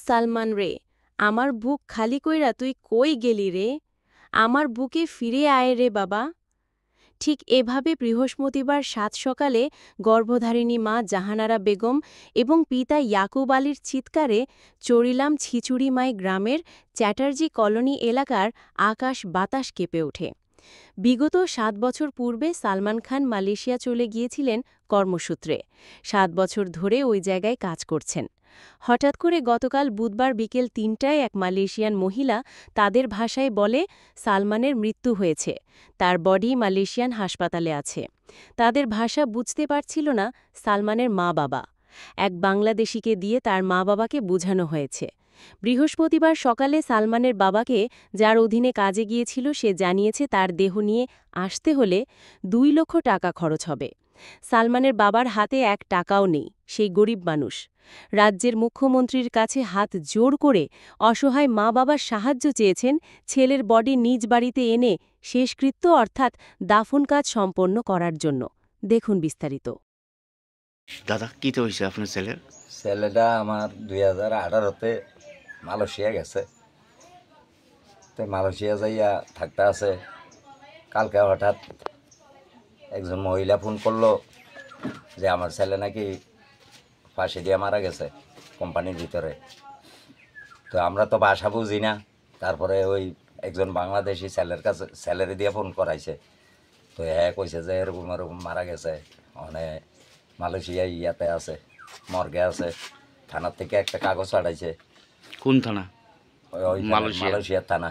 সালমান রে, আমার বুক খালি কইরা তুই কই গেলি রে? আমার বুকে ফিরে আয় রে বাবা। ঠিক এভাবে বৃহস্পতিবার সাত সকালে গর্ভধারিণী মা জাহানারা বেগম এবং পিতা ইয়াকুব আলীর চিৎকারে চড়িলাম ছিচুড়িমাই গ্রামের চ্যাটার্জি কলোনি এলাকার আকাশ বাতাস কেঁপে ওঠে। বিগত ৭ বছর পূর্বে সালমান খান মালয়েশিয়া চলে গিয়েছিলেন কর্মসূত্রে। ৭ বছর ধরে ওই জায়গায় কাজ করছেন। হঠাৎ করে গতকাল বুধবার বিকেল ৩টায় এক মালয়েশিয়ান মহিলা তাদের ভাষায় বলে সালমানের মৃত্যু হয়েছে, তার বডি মালয়েশিয়ান হাসপাতালে আছে। তাদের ভাষা বুঝতে পারছিল না সালমানের মা-বাবা। এক বাংলাদেশিকে দিয়ে তার মা-বাবাকে বোঝানো হয়েছে। বৃহস্পতিবার সকালে সালমানের বাবাকে, যার অধীনে কাজে গিয়েছিল, সে জানিয়েছে তার দেহ নিয়ে আসতে হলে ২ লক্ষ টাকা খরচ হবে। সালমানের বাবার হাতে ১ টাকাও নেই, সেই গরিব মানুষ। রাজ্যের মুখ্যমন্ত্রীর কাছে হাত জোড় করে অসহায় মা-বাবার সাহায্য চেয়েছেন ছেলের বডি নিজ বাড়িতে এনে শেষকৃত্য অর্থাৎ দাফন কাজ সম্পন্ন করার জন্য। দেখুন বিস্তারিত। দাদা কি তো হয়েছে আপনার ছেলের? ছেলেটা আমার 2018-তে মালয়েশিয়া গেছে। তো মালয়েশিয়া যাইয়া থাকতে আছে। কালকে হঠাৎ একজন মহিলা ফোন করলো যে আমার ছেলে নাকি ফাঁসি দিয়ে মারা গেছে কোম্পানির ভিতরে। তো আমরা তো ভাষা বুঝি না। তারপরে ওই একজন বাংলাদেশি ছেলের কাছে স্যালারি দিয়ে ফোন করাইছে। তো হ্যাঁ কইছে যে এরকম এরকম মারা গেছে, মানে মালয়েশিয়ায় ইয়াতে আছে, মর্গে আছে। থানার থেকে একটা কাগজ পাঠাইছে। কোন থানা? ওই মালয়েশিয়ার থানা।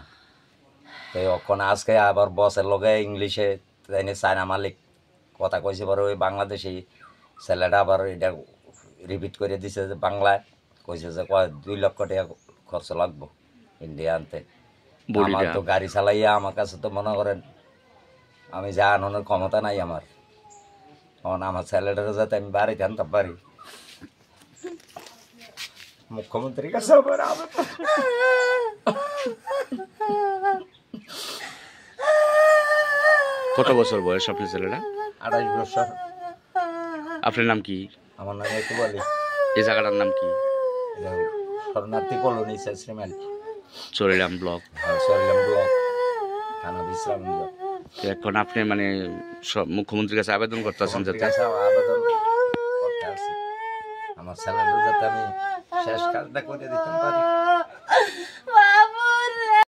তো ওখানে আজকে আবার বসের লগে ইংলিশে তাইনে চায়না মালিক কথা কইছে, পরে ওই বাংলাদেশি ছেলেটা আবার এটা রিপিট করে দিছে যে বাংলায় কইছে যে ২ লক্ষ টাকা খরচ লাগবো ইন্ডিয়া আনতে। আমার তো গাড়ি চালাইয়া আমার কাছে তো মনে করেন আমি যা আনানোর ক্ষমতা নাই আমার। কারণ আমার ছেলেটার যাতে আমি বাড়িতে আনতে পারি। মুখ্যমন্ত্রীর কাছে কত বছর বয়স আপনার ছেলেটা? ২৮ বছর। আপনার নাম কি? আমার নাম ইয়াকুব আলী। এই জায়গাটার নাম কি? শরণার্থী colony শ্রীমাল, Charilam block. Charilam block, থানা বিশ্রামগঞ্জ। এখন আপনি মানে মুখ্যমন্ত্রীর কাছে আবেদন করতেছেন যাতে আবেদন করতে আসি আমার ছেলেটা যাতে আমি শেষ কাজটা করে দিতে পারি।